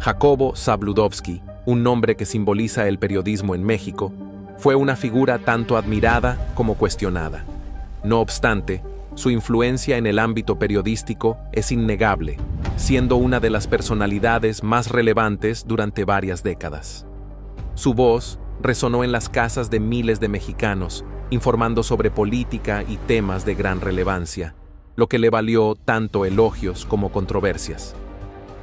Jacobo Zabludovsky, un nombre que simboliza el periodismo en México, fue una figura tanto admirada como cuestionada. No obstante, su influencia en el ámbito periodístico es innegable, siendo una de las personalidades más relevantes durante varias décadas. Su voz resonó en las casas de miles de mexicanos, informando sobre política y temas de gran relevancia, lo que le valió tanto elogios como controversias.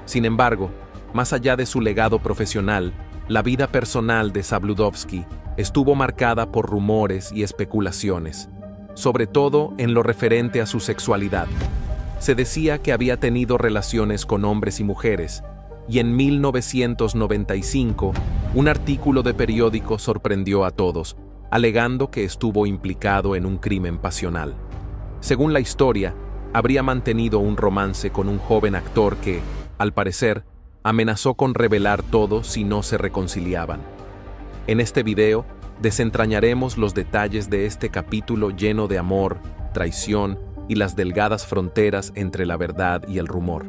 Sin embargo, más allá de su legado profesional, la vida personal de Zabludovsky estuvo marcada por rumores y especulaciones, sobre todo en lo referente a su sexualidad. Se decía que había tenido relaciones con hombres y mujeres, y en 1995, un artículo de periódico sorprendió a todos, alegando que estuvo implicado en un crimen pasional. Según la historia, habría mantenido un romance con un joven actor que, al parecer, amenazó con revelar todo si no se reconciliaban. En este video, desentrañaremos los detalles de este capítulo lleno de amor, traición y las delgadas fronteras entre la verdad y el rumor.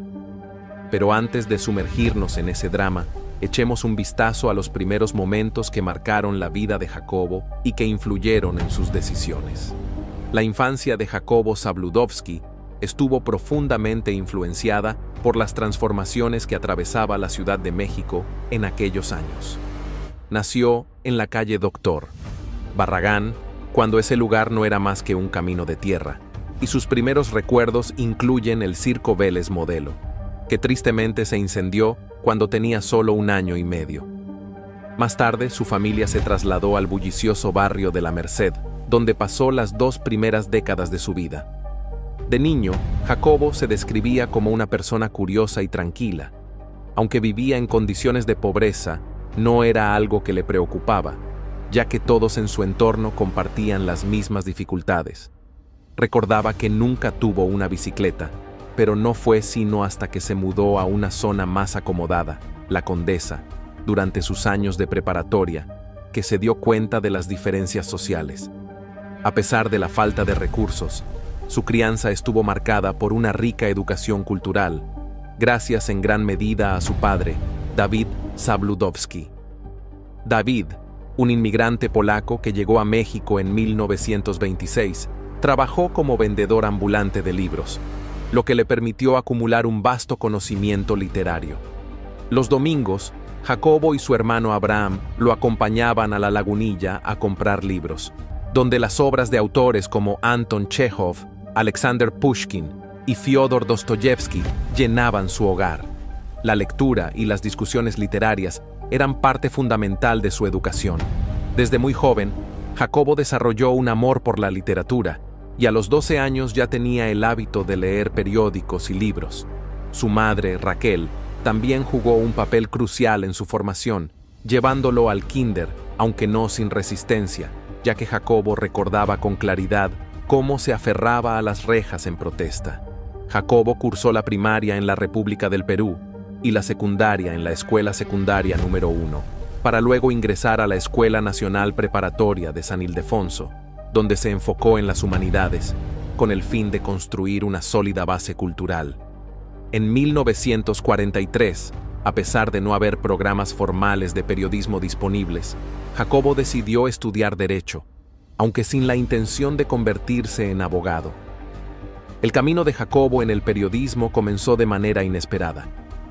Pero antes de sumergirnos en ese drama, echemos un vistazo a los primeros momentos que marcaron la vida de Jacobo y que influyeron en sus decisiones. La infancia de Jacobo Zabludovsky estuvo profundamente influenciada por las transformaciones que atravesaba la Ciudad de México en aquellos años. Nació en la calle Doctor Barragán, cuando ese lugar no era más que un camino de tierra, y sus primeros recuerdos incluyen el Circo Vélez Modelo, que tristemente se incendió cuando tenía solo 1 año y medio. Más tarde, su familia se trasladó al bullicioso barrio de La Merced, donde pasó las 2 primeras décadas de su vida. De niño, Jacobo se describía como una persona curiosa y tranquila. Aunque vivía en condiciones de pobreza, no era algo que le preocupaba, ya que todos en su entorno compartían las mismas dificultades. Recordaba que nunca tuvo una bicicleta, pero no fue sino hasta que se mudó a una zona más acomodada, La Condesa, durante sus años de preparatoria, que se dio cuenta de las diferencias sociales. A pesar de la falta de recursos, su crianza estuvo marcada por una rica educación cultural, gracias en gran medida a su padre, David Zabludovsky. David, un inmigrante polaco que llegó a México en 1926, trabajó como vendedor ambulante de libros, lo que le permitió acumular un vasto conocimiento literario. Los domingos, Jacobo y su hermano Abraham lo acompañaban a la Lagunilla a comprar libros, donde las obras de autores como Anton Chekhov, Alexander Pushkin y Fyodor Dostoyevsky llenaban su hogar. La lectura y las discusiones literarias eran parte fundamental de su educación. Desde muy joven, Jacobo desarrolló un amor por la literatura y a los 12 años ya tenía el hábito de leer periódicos y libros. Su madre, Raquel, también jugó un papel crucial en su formación, llevándolo al kinder, aunque no sin resistencia, ya que Jacobo recordaba con claridad cómo se aferraba a las rejas en protesta. Jacobo cursó la primaria en la República del Perú y la secundaria en la Escuela Secundaria número 1, para luego ingresar a la Escuela Nacional Preparatoria de San Ildefonso, donde se enfocó en las humanidades, con el fin de construir una sólida base cultural. En 1943, a pesar de no haber programas formales de periodismo disponibles, Jacobo decidió estudiar Derecho, aunque sin la intención de convertirse en abogado. El camino de Jacobo en el periodismo comenzó de manera inesperada.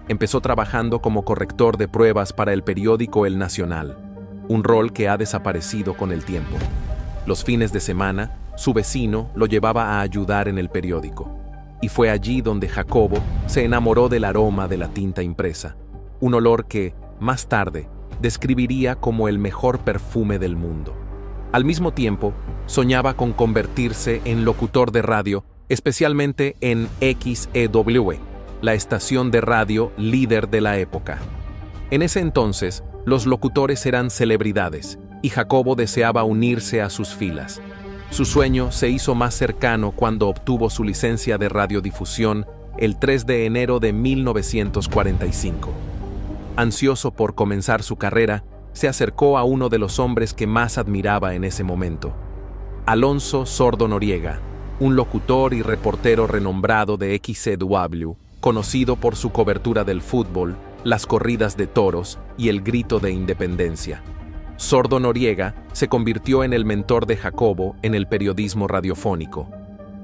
Empezó trabajando como corrector de pruebas para el periódico El Nacional, un rol que ha desaparecido con el tiempo. Los fines de semana, su vecino lo llevaba a ayudar en el periódico, y fue allí donde Jacobo se enamoró del aroma de la tinta impresa, un olor que, más tarde, describiría como el mejor perfume del mundo. Al mismo tiempo, soñaba con convertirse en locutor de radio, especialmente en XEW, la estación de radio líder de la época. En ese entonces, los locutores eran celebridades, y Jacobo deseaba unirse a sus filas. Su sueño se hizo más cercano cuando obtuvo su licencia de radiodifusión el 3 de enero de 1945. Ansioso por comenzar su carrera, se acercó a uno de los hombres que más admiraba en ese momento, Alonso Sordo Noriega, un locutor y reportero renombrado de XEW, conocido por su cobertura del fútbol, las corridas de toros y el grito de independencia. Sordo Noriega se convirtió en el mentor de Jacobo en el periodismo radiofónico.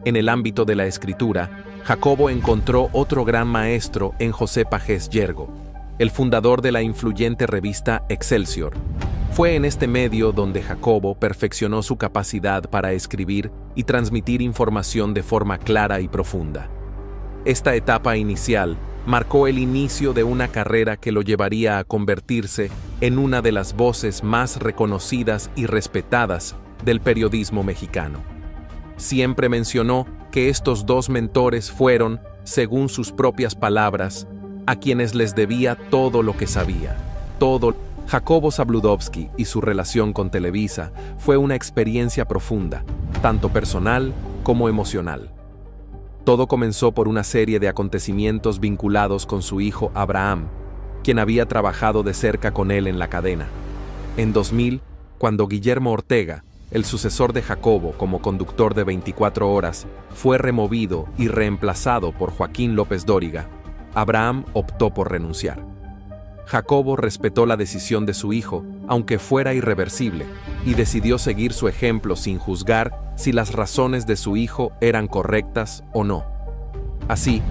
En el ámbito de la escritura, Jacobo encontró otro gran maestro en José Pagés Yergo, el fundador de la influyente revista Excelsior. Fue en este medio donde Jacobo perfeccionó su capacidad para escribir y transmitir información de forma clara y profunda. Esta etapa inicial marcó el inicio de una carrera que lo llevaría a convertirse en una de las voces más reconocidas y respetadas del periodismo mexicano. Siempre mencionó que estos dos mentores fueron, según sus propias palabras, a quienes les debía todo lo que sabía, todo. Jacobo Zabludovsky y su relación con Televisa fue una experiencia profunda, tanto personal como emocional. Todo comenzó por una serie de acontecimientos vinculados con su hijo Abraham, quien había trabajado de cerca con él en la cadena. En 2000, cuando Guillermo Ortega, el sucesor de Jacobo como conductor de 24 horas, fue removido y reemplazado por Joaquín López Dóriga, Abraham optó por renunciar. Jacobo respetó la decisión de su hijo, aunque fuera irreversible, y decidió seguir su ejemplo sin juzgar si las razones de su hijo eran correctas o no. Así,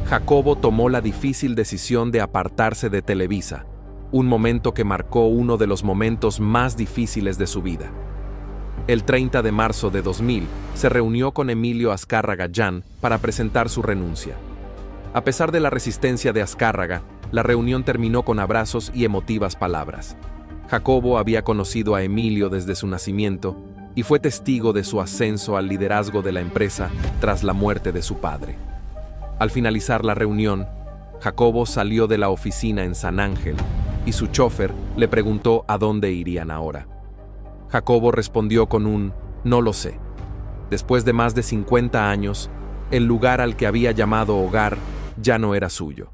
Jacobo tomó la difícil decisión de apartarse de Televisa, un momento que marcó uno de los momentos más difíciles de su vida. El 30 de marzo de 2000 se reunió con Emilio Azcárraga Llán para presentar su renuncia. A pesar de la resistencia de Azcárraga, la reunión terminó con abrazos y emotivas palabras. Jacobo había conocido a Emilio desde su nacimiento y fue testigo de su ascenso al liderazgo de la empresa tras la muerte de su padre. Al finalizar la reunión, Jacobo salió de la oficina en San Ángel y su chofer le preguntó a dónde irían ahora. Jacobo respondió con un «no lo sé». Después de más de 50 años, el lugar al que había llamado hogar ya no era suyo.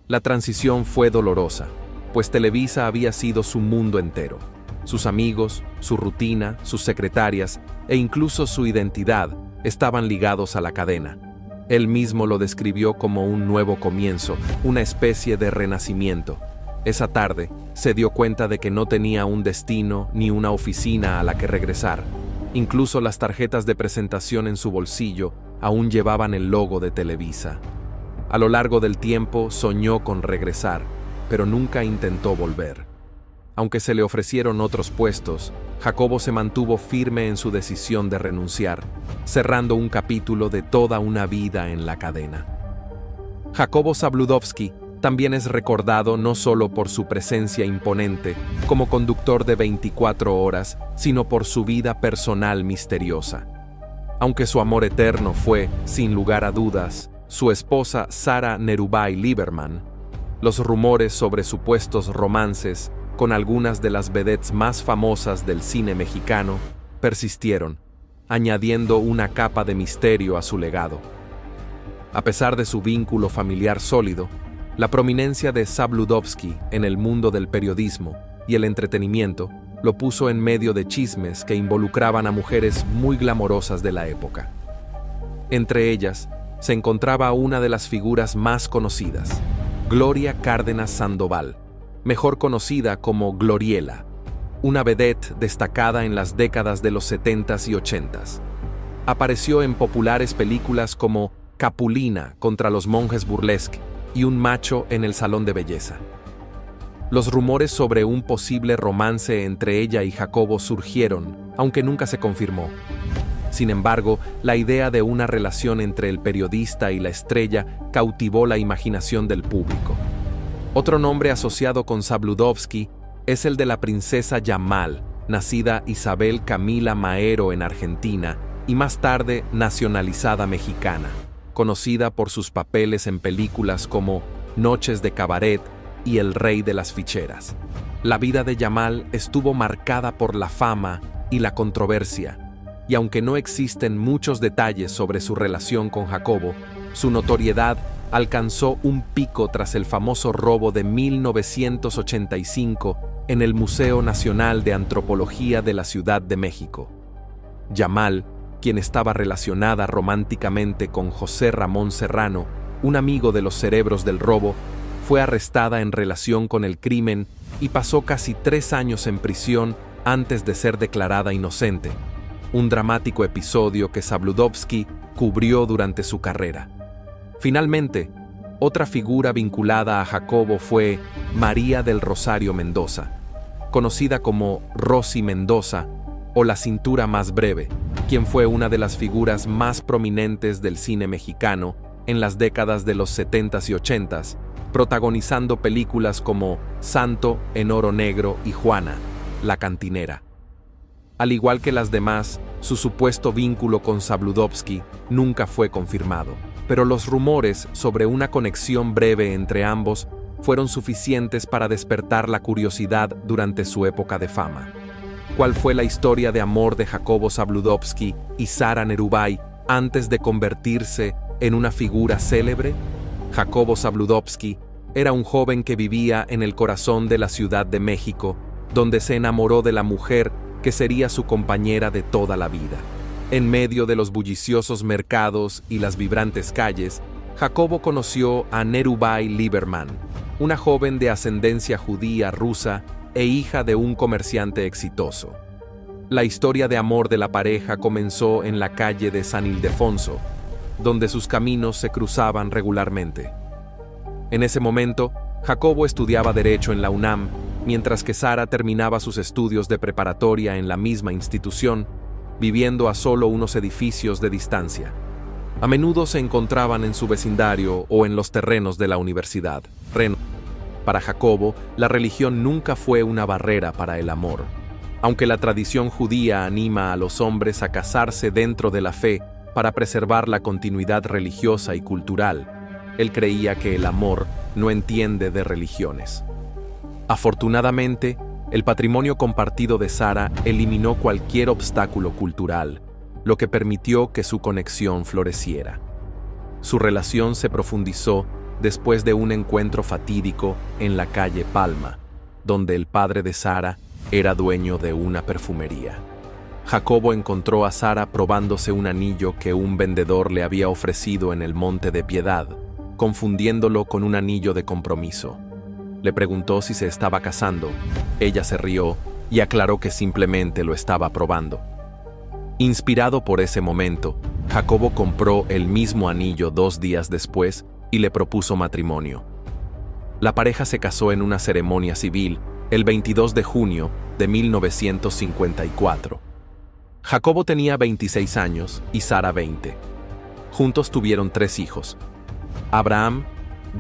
La transición fue dolorosa, pues Televisa había sido su mundo entero. Sus amigos, su rutina, sus secretarias e incluso su identidad estaban ligados a la cadena. Él mismo lo describió como un nuevo comienzo, una especie de renacimiento. Esa tarde, se dio cuenta de que no tenía un destino ni una oficina a la que regresar. Incluso las tarjetas de presentación en su bolsillo aún llevaban el logo de Televisa. A lo largo del tiempo soñó con regresar, pero nunca intentó volver. Aunque se le ofrecieron otros puestos, Jacobo se mantuvo firme en su decisión de renunciar, cerrando un capítulo de toda una vida en la cadena. Jacobo Zabludovsky también es recordado no solo por su presencia imponente como conductor de 24 horas, sino por su vida personal misteriosa. Aunque su amor eterno fue, sin lugar a dudas, su esposa Sara Nerubay Lieberman, los rumores sobre supuestos romances con algunas de las vedettes más famosas del cine mexicano persistieron, añadiendo una capa de misterio a su legado. A pesar de su vínculo familiar sólido, la prominencia de Zabludovsky en el mundo del periodismo y el entretenimiento lo puso en medio de chismes que involucraban a mujeres muy glamorosas de la época. Entre ellas, se encontraba una de las figuras más conocidas, Gloria Cárdenas Sandoval, mejor conocida como Gloriela, una vedette destacada en las décadas de los 70s y 80s. Apareció en populares películas como Capulina contra los monjes burlesque y Un macho en el salón de belleza. Los rumores sobre un posible romance entre ella y Jacobo surgieron, aunque nunca se confirmó. Sin embargo, la idea de una relación entre el periodista y la estrella cautivó la imaginación del público. Otro nombre asociado con Zabludovsky es el de la princesa Yamal, nacida Isabel Camila Maero en Argentina y más tarde nacionalizada mexicana, conocida por sus papeles en películas como Noches de Cabaret y El Rey de las Ficheras. La vida de Yamal estuvo marcada por la fama y la controversia, y aunque no existen muchos detalles sobre su relación con Jacobo, su notoriedad alcanzó un pico tras el famoso robo de 1985 en el Museo Nacional de Antropología de la Ciudad de México. Yamal, quien estaba relacionada románticamente con José Ramón Serrano, un amigo de los cerebros del robo, fue arrestada en relación con el crimen y pasó casi 3 años en prisión antes de ser declarada inocente, un dramático episodio que Zabludovsky cubrió durante su carrera. Finalmente, otra figura vinculada a Jacobo fue María del Rosario Mendoza, conocida como Rosy Mendoza o la cintura más breve, quien fue una de las figuras más prominentes del cine mexicano en las décadas de los 70s y 80s, protagonizando películas como Santo en Oro Negro y Juana, la cantinera. Al igual que las demás, su supuesto vínculo con Zabludovsky nunca fue confirmado, pero los rumores sobre una conexión breve entre ambos fueron suficientes para despertar la curiosidad durante su época de fama. ¿Cuál fue la historia de amor de Jacobo Zabludovsky y Sara Nerubay antes de convertirse en una figura célebre? Jacobo Zabludovsky era un joven que vivía en el corazón de la Ciudad de México, donde se enamoró de la mujer que sería su compañera de toda la vida. En medio de los bulliciosos mercados y las vibrantes calles, Jacobo conoció a Nerubay Lieberman, una joven de ascendencia judía rusa e hija de un comerciante exitoso. La historia de amor de la pareja comenzó en la calle de San Ildefonso, donde sus caminos se cruzaban regularmente. En ese momento, Jacobo estudiaba Derecho en la UNAM, mientras que Sara terminaba sus estudios de preparatoria en la misma institución, viviendo a solo unos edificios de distancia. A menudo se encontraban en su vecindario o en los terrenos de la universidad. Para Jacobo, la religión nunca fue una barrera para el amor. Aunque la tradición judía anima a los hombres a casarse dentro de la fe para preservar la continuidad religiosa y cultural, él creía que el amor no entiende de religiones. Afortunadamente, el patrimonio compartido de Sara eliminó cualquier obstáculo cultural, lo que permitió que su conexión floreciera. Su relación se profundizó después de un encuentro fatídico en la calle Palma, donde el padre de Sara era dueño de una perfumería. Jacobo encontró a Sara probándose un anillo que un vendedor le había ofrecido en el Monte de Piedad, confundiéndolo con un anillo de compromiso. Le preguntó si se estaba casando. Ella se rió y aclaró que simplemente lo estaba probando. Inspirado por ese momento, Jacobo compró el mismo anillo 2 días después y le propuso matrimonio. La pareja se casó en una ceremonia civil el 22 de junio de 1954. Jacobo tenía 26 años y Sara 20. Juntos tuvieron 3 hijos: Abraham,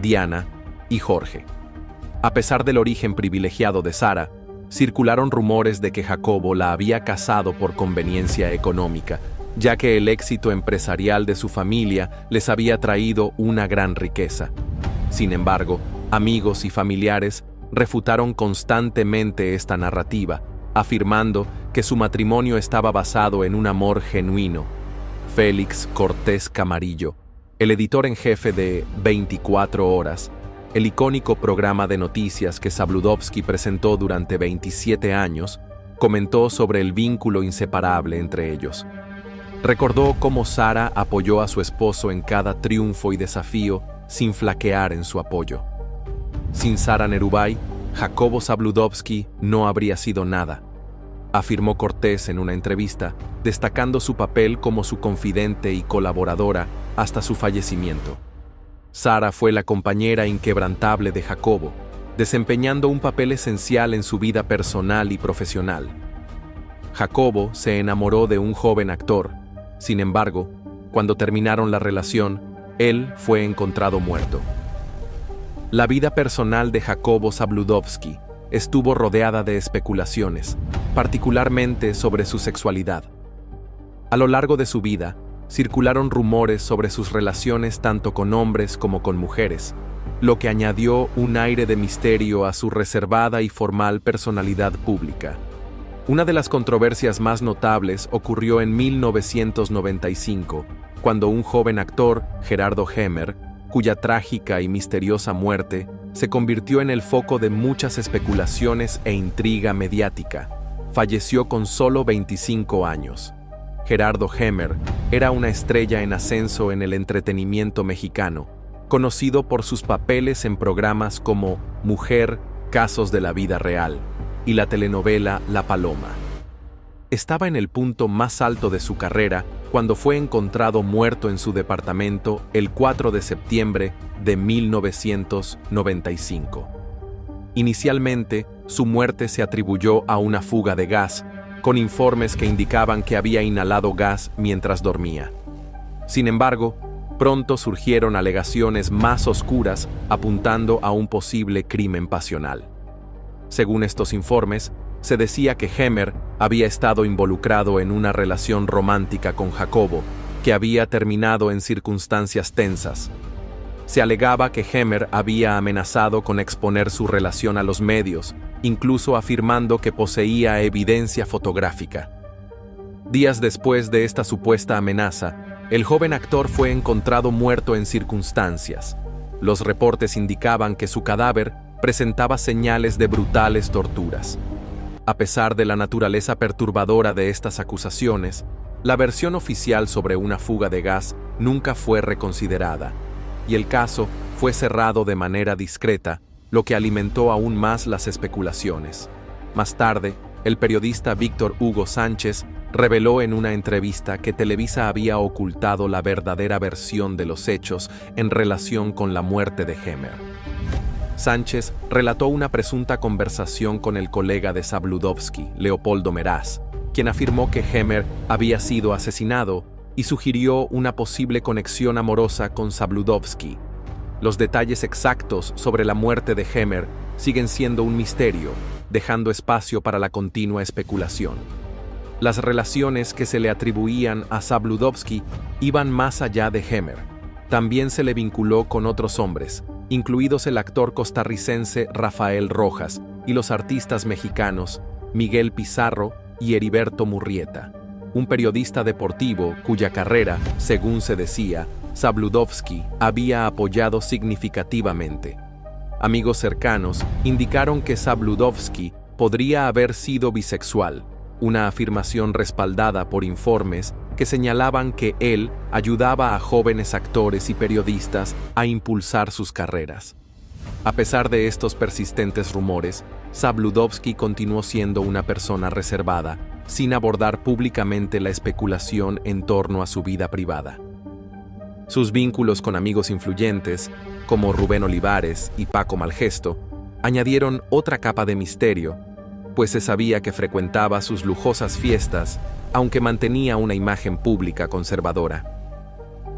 Diana y Jorge. A pesar del origen privilegiado de Sara, circularon rumores de que Jacobo la había casado por conveniencia económica, ya que el éxito empresarial de su familia les había traído una gran riqueza. Sin embargo, amigos y familiares refutaron constantemente esta narrativa, afirmando que su matrimonio estaba basado en un amor genuino. Félix Cortés Camarillo, el editor en jefe de 24 Horas, el icónico programa de noticias que Zabludovsky presentó durante 27 años, comentó sobre el vínculo inseparable entre ellos. Recordó cómo Sara apoyó a su esposo en cada triunfo y desafío sin flaquear en su apoyo. Sin Sara Nerubay, Jacobo Zabludovsky no habría sido nada, afirmó Cortés en una entrevista, destacando su papel como su confidente y colaboradora hasta su fallecimiento. Sara fue la compañera inquebrantable de Jacobo, desempeñando un papel esencial en su vida personal y profesional. Jacobo se enamoró de un joven actor. Sin embargo, cuando terminaron la relación, él fue encontrado muerto. La vida personal de Jacobo Zabludovsky estuvo rodeada de especulaciones, particularmente sobre su sexualidad. A lo largo de su vida, circularon rumores sobre sus relaciones tanto con hombres como con mujeres, lo que añadió un aire de misterio a su reservada y formal personalidad pública. Una de las controversias más notables ocurrió en 1995, cuando un joven actor, Gerardo Hemer, cuya trágica y misteriosa muerte se convirtió en el foco de muchas especulaciones e intriga mediática, falleció con solo 25 años. Gerardo Hemer era una estrella en ascenso en el entretenimiento mexicano, conocido por sus papeles en programas como Mujer, Casos de la Vida Real y la telenovela La Paloma. Estaba en el punto más alto de su carrera cuando fue encontrado muerto en su departamento el 4 de septiembre de 1995. Inicialmente, su muerte se atribuyó a una fuga de gas, con informes que indicaban que había inhalado gas mientras dormía. Sin embargo, pronto surgieron alegaciones más oscuras apuntando a un posible crimen pasional. Según estos informes, se decía que Hemer había estado involucrado en una relación romántica con Jacobo, que había terminado en circunstancias tensas. Se alegaba que Hemer había amenazado con exponer su relación a los medios, incluso afirmando que poseía evidencia fotográfica. Días después de esta supuesta amenaza, el joven actor fue encontrado muerto en circunstancias. Los reportes indicaban que su cadáver presentaba señales de brutales torturas. A pesar de la naturaleza perturbadora de estas acusaciones, la versión oficial sobre una fuga de gas nunca fue reconsiderada, y el caso fue cerrado de manera discreta, lo que alimentó aún más las especulaciones. Más tarde, el periodista Víctor Hugo Sánchez reveló en una entrevista que Televisa había ocultado la verdadera versión de los hechos en relación con la muerte de Hemer. Sánchez relató una presunta conversación con el colega de Zabludovsky, Leopoldo Meraz, quien afirmó que Hemer había sido asesinado y sugirió una posible conexión amorosa con Zabludovsky. Los detalles exactos sobre la muerte de Hemer siguen siendo un misterio, dejando espacio para la continua especulación. Las relaciones que se le atribuían a Zabludovsky iban más allá de Hemer. También se le vinculó con otros hombres, incluidos el actor costarricense Rafael Rojas y los artistas mexicanos Miguel Pizarro y Heriberto Murrieta, un periodista deportivo cuya carrera, según se decía, Zabludovsky había apoyado significativamente. Amigos cercanos indicaron que Zabludovsky podría haber sido bisexual, una afirmación respaldada por informes que señalaban que él ayudaba a jóvenes actores y periodistas a impulsar sus carreras. A pesar de estos persistentes rumores, Zabludovsky continuó siendo una persona reservada, sin abordar públicamente la especulación en torno a su vida privada. Sus vínculos con amigos influyentes, como Rubén Olivares y Paco Malgesto, añadieron otra capa de misterio, pues se sabía que frecuentaba sus lujosas fiestas, aunque mantenía una imagen pública conservadora.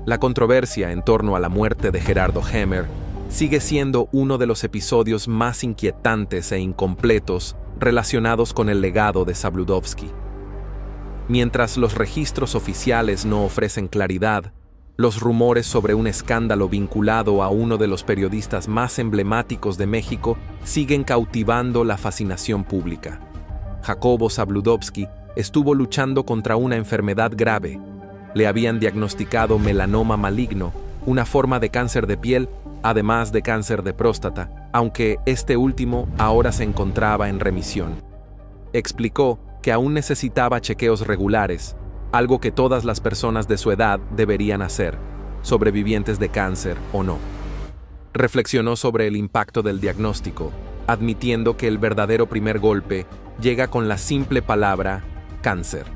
La controversia en torno a la muerte de Gerardo Hemer sigue siendo uno de los episodios más inquietantes e incompletos relacionados con el legado de Zabludovsky. Mientras los registros oficiales no ofrecen claridad, los rumores sobre un escándalo vinculado a uno de los periodistas más emblemáticos de México siguen cautivando la fascinación pública. Jacobo Zabludovsky estuvo luchando contra una enfermedad grave. Le habían diagnosticado melanoma maligno, una forma de cáncer de piel, además de cáncer de próstata, aunque este último ahora se encontraba en remisión. Explicó que aún necesitaba chequeos regulares, algo que todas las personas de su edad deberían hacer, sobrevivientes de cáncer o no. Reflexionó sobre el impacto del diagnóstico, admitiendo que el verdadero primer golpe llega con la simple palabra cáncer.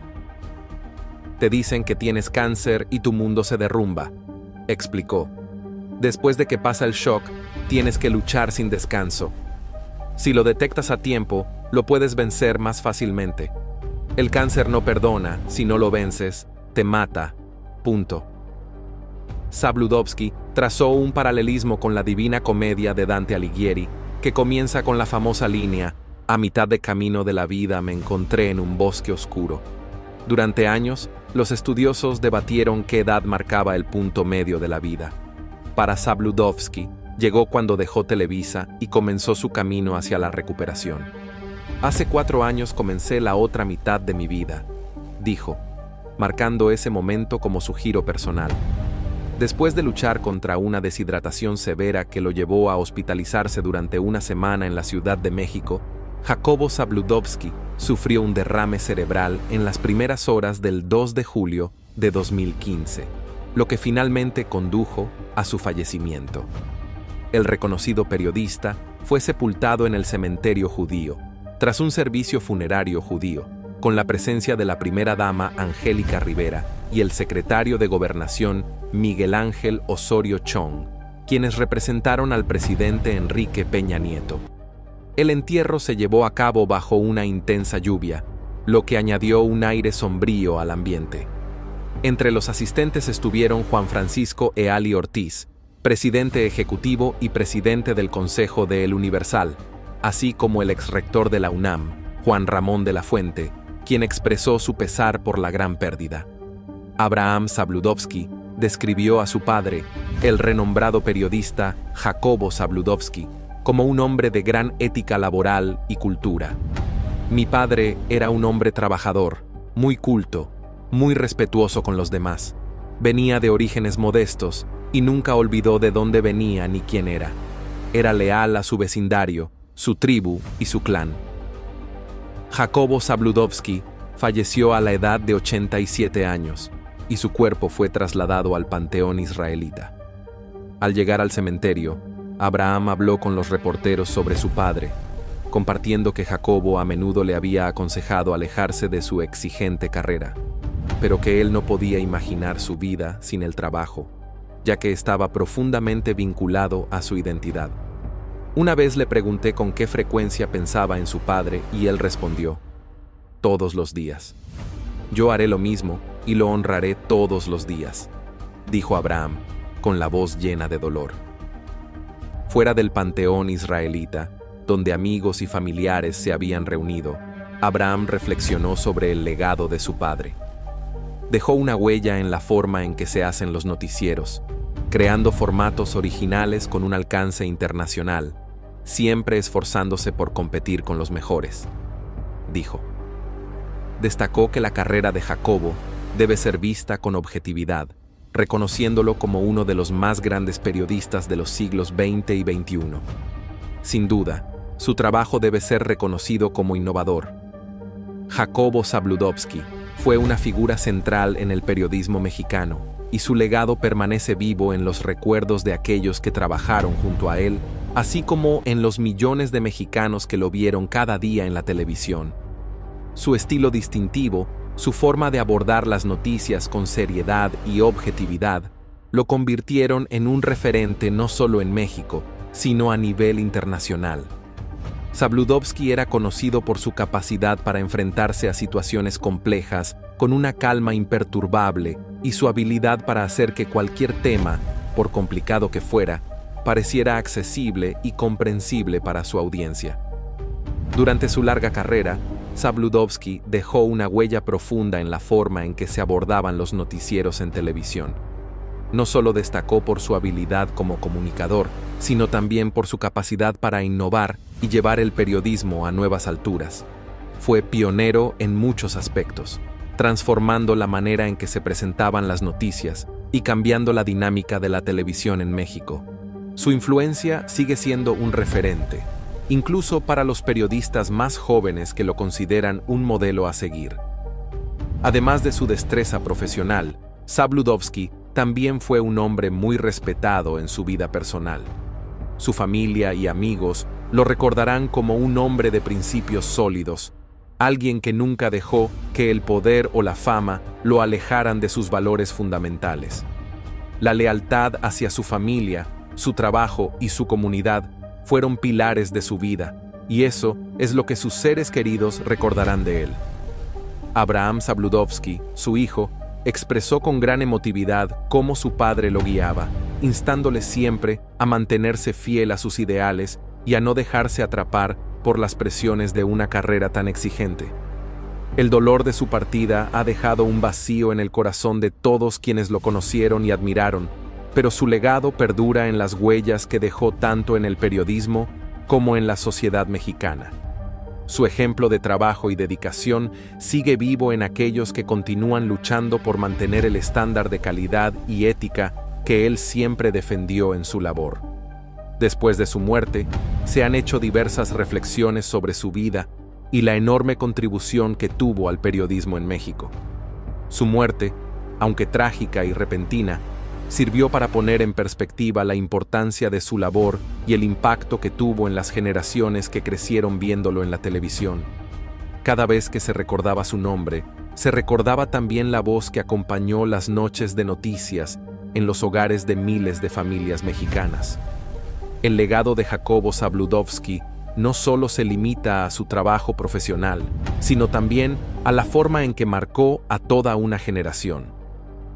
Te dicen que tienes cáncer y tu mundo se derrumba, explicó. Después de que pasa el shock, tienes que luchar sin descanso. Si lo detectas a tiempo, lo puedes vencer más fácilmente. El cáncer no perdona, si no lo vences, te mata. Punto. Zabludovsky trazó un paralelismo con la Divina Comedia de Dante Alighieri, que comienza con la famosa línea: a mitad de camino de la vida me encontré en un bosque oscuro. Durante años, los estudiosos debatieron qué edad marcaba el punto medio de la vida. Para Zabludovsky, llegó cuando dejó Televisa y comenzó su camino hacia la recuperación. Hace 4 años comencé la otra mitad de mi vida, dijo, marcando ese momento como su giro personal. Después de luchar contra una deshidratación severa que lo llevó a hospitalizarse durante una semana en la Ciudad de México, Jacobo Zabludovsky sufrió un derrame cerebral en las primeras horas del 2 de julio de 2015. lo que finalmente condujo a su fallecimiento. El reconocido periodista fue sepultado en el cementerio judío, tras un servicio funerario judío, con la presencia de la primera dama Angélica Rivera y el secretario de Gobernación Miguel Ángel Osorio Chong, quienes representaron al presidente Enrique Peña Nieto. El entierro se llevó a cabo bajo una intensa lluvia, lo que añadió un aire sombrío al ambiente. Entre los asistentes estuvieron Juan Francisco Eali Ortiz, presidente ejecutivo y presidente del Consejo de El Universal, así como el exrector de la UNAM, Juan Ramón de la Fuente, quien expresó su pesar por la gran pérdida. Abraham Zabludovsky describió a su padre, el renombrado periodista Jacobo Zabludovsky, como un hombre de gran ética laboral y cultura. Mi padre era un hombre trabajador, muy culto, muy respetuoso con los demás. Venía de orígenes modestos y nunca olvidó de dónde venía ni quién era. Era leal a su vecindario, su tribu y su clan. Jacobo Zabludovsky falleció a la edad de 87 años y su cuerpo fue trasladado al Panteón Israelita. Al llegar al cementerio, Abraham habló con los reporteros sobre su padre, compartiendo que Jacobo a menudo le había aconsejado alejarse de su exigente carrera, pero que él no podía imaginar su vida sin el trabajo, ya que estaba profundamente vinculado a su identidad. Una vez le pregunté con qué frecuencia pensaba en su padre y él respondió: todos los días. Yo haré lo mismo y lo honraré todos los días, dijo Abraham, con la voz llena de dolor. Fuera del Panteón Israelita, donde amigos y familiares se habían reunido, Abraham reflexionó sobre el legado de su padre. Dejó una huella en la forma en que se hacen los noticieros, creando formatos originales con un alcance internacional, siempre esforzándose por competir con los mejores, dijo. Destacó que la carrera de Jacobo debe ser vista con objetividad, reconociéndolo como uno de los más grandes periodistas de los siglos XX y XXI. Sin duda, su trabajo debe ser reconocido como innovador. Jacobo Zabludovsky fue una figura central en el periodismo mexicano, y su legado permanece vivo en los recuerdos de aquellos que trabajaron junto a él, así como en los millones de mexicanos que lo vieron cada día en la televisión. Su estilo distintivo, su forma de abordar las noticias con seriedad y objetividad, lo convirtieron en un referente no solo en México, sino a nivel internacional. Zabludovsky era conocido por su capacidad para enfrentarse a situaciones complejas con una calma imperturbable y su habilidad para hacer que cualquier tema, por complicado que fuera, pareciera accesible y comprensible para su audiencia. Durante su larga carrera, Zabludovsky dejó una huella profunda en la forma en que se abordaban los noticieros en televisión. No solo destacó por su habilidad como comunicador, sino también por su capacidad para innovar y llevar el periodismo a nuevas alturas. Fue pionero en muchos aspectos, transformando la manera en que se presentaban las noticias y cambiando la dinámica de la televisión en México. Su influencia sigue siendo un referente, incluso para los periodistas más jóvenes que lo consideran un modelo a seguir. Además de su destreza profesional, Zabludovsky también fue un hombre muy respetado en su vida personal. Su familia y amigos lo recordarán como un hombre de principios sólidos, alguien que nunca dejó que el poder o la fama lo alejaran de sus valores fundamentales. La lealtad hacia su familia, su trabajo y su comunidad fueron pilares de su vida, y eso es lo que sus seres queridos recordarán de él. Abraham Zabludovsky, su hijo, expresó con gran emotividad cómo su padre lo guiaba, instándole siempre a mantenerse fiel a sus ideales y a no dejarse atrapar por las presiones de una carrera tan exigente. El dolor de su partida ha dejado un vacío en el corazón de todos quienes lo conocieron y admiraron, pero su legado perdura en las huellas que dejó tanto en el periodismo como en la sociedad mexicana. Su ejemplo de trabajo y dedicación sigue vivo en aquellos que continúan luchando por mantener el estándar de calidad y ética que él siempre defendió en su labor. Después de su muerte, se han hecho diversas reflexiones sobre su vida y la enorme contribución que tuvo al periodismo en México. Su muerte aunque trágica y repentina, sirvió para poner en perspectiva la importancia de su labor y el impacto que tuvo en las generaciones que crecieron viéndolo en la televisión. Cada vez que se recordaba su nombre, se recordaba también la voz que acompañó las noches de noticias en los hogares de miles de familias mexicanas. El legado de Jacobo Zabludovsky no solo se limita a su trabajo profesional, sino también a la forma en que marcó a toda una generación.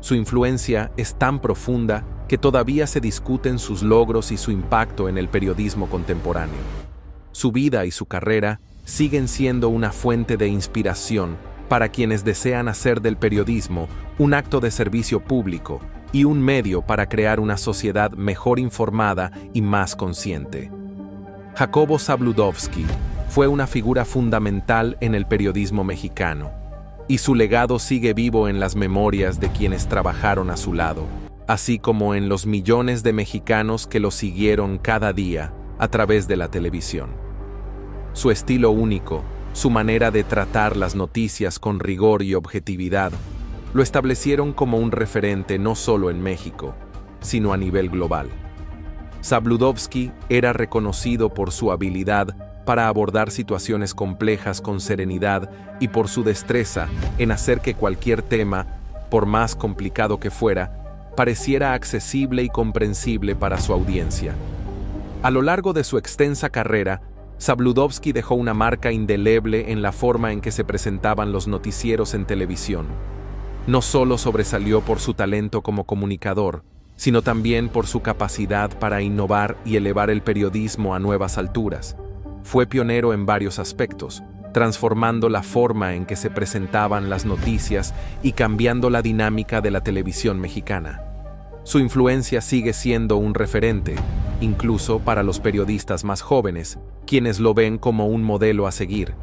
Su influencia es tan profunda que todavía se discuten sus logros y su impacto en el periodismo contemporáneo. Su vida y su carrera siguen siendo una fuente de inspiración para quienes desean hacer del periodismo un acto de servicio público y un medio para crear una sociedad mejor informada y más consciente. Jacobo Zabludovsky fue una figura fundamental en el periodismo mexicano, y su legado sigue vivo en las memorias de quienes trabajaron a su lado, así como en los millones de mexicanos que lo siguieron cada día a través de la televisión. Su estilo único, su manera de tratar las noticias con rigor y objetividad, lo establecieron como un referente no solo en México, sino a nivel global. Zabludovsky era reconocido por su habilidad para abordar situaciones complejas con serenidad y por su destreza en hacer que cualquier tema, por más complicado que fuera, pareciera accesible y comprensible para su audiencia. A lo largo de su extensa carrera, Zabludovsky dejó una marca indeleble en la forma en que se presentaban los noticieros en televisión. No solo sobresalió por su talento como comunicador, sino también por su capacidad para innovar y elevar el periodismo a nuevas alturas. Fue pionero en varios aspectos, transformando la forma en que se presentaban las noticias y cambiando la dinámica de la televisión mexicana. Su influencia sigue siendo un referente, incluso para los periodistas más jóvenes, quienes lo ven como un modelo a seguir.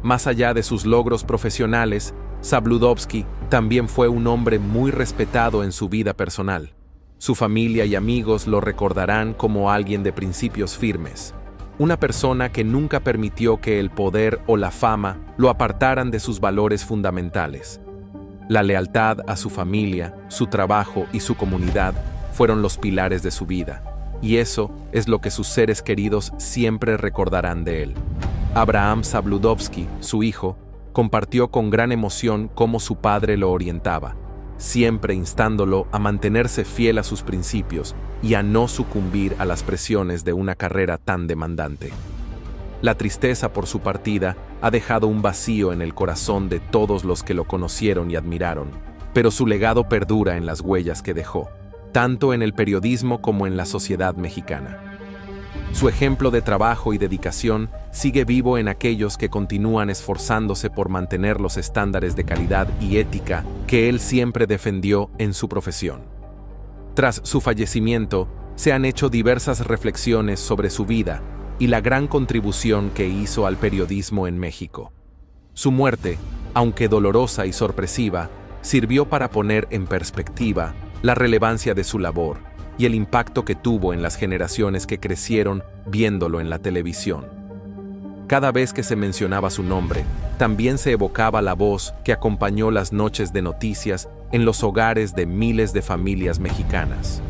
Más allá de sus logros profesionales, Zabludovsky también fue un hombre muy respetado en su vida personal. Su familia y amigos lo recordarán como alguien de principios firmes. Una persona que nunca permitió que el poder o la fama lo apartaran de sus valores fundamentales. La lealtad a su familia, su trabajo y su comunidad fueron los pilares de su vida, y eso es lo que sus seres queridos siempre recordarán de él. Abraham Zabludovsky, su hijo, compartió con gran emoción cómo su padre lo orientaba, siempre instándolo a mantenerse fiel a sus principios y a no sucumbir a las presiones de una carrera tan demandante. La tristeza por su partida ha dejado un vacío en el corazón de todos los que lo conocieron y admiraron, pero su legado perdura en las huellas que dejó, tanto en el periodismo como en la sociedad mexicana. Su ejemplo de trabajo y dedicación sigue vivo en aquellos que continúan esforzándose por mantener los estándares de calidad y ética que él siempre defendió en su profesión. Tras su fallecimiento, se han hecho diversas reflexiones sobre su vida y la gran contribución que hizo al periodismo en México. Su muerte, aunque dolorosa y sorpresiva, sirvió para poner en perspectiva la relevancia de su labor y el impacto que tuvo en las generaciones que crecieron viéndolo en la televisión. Cada vez que se mencionaba su nombre, también se evocaba la voz que acompañó las noches de noticias en los hogares de miles de familias mexicanas.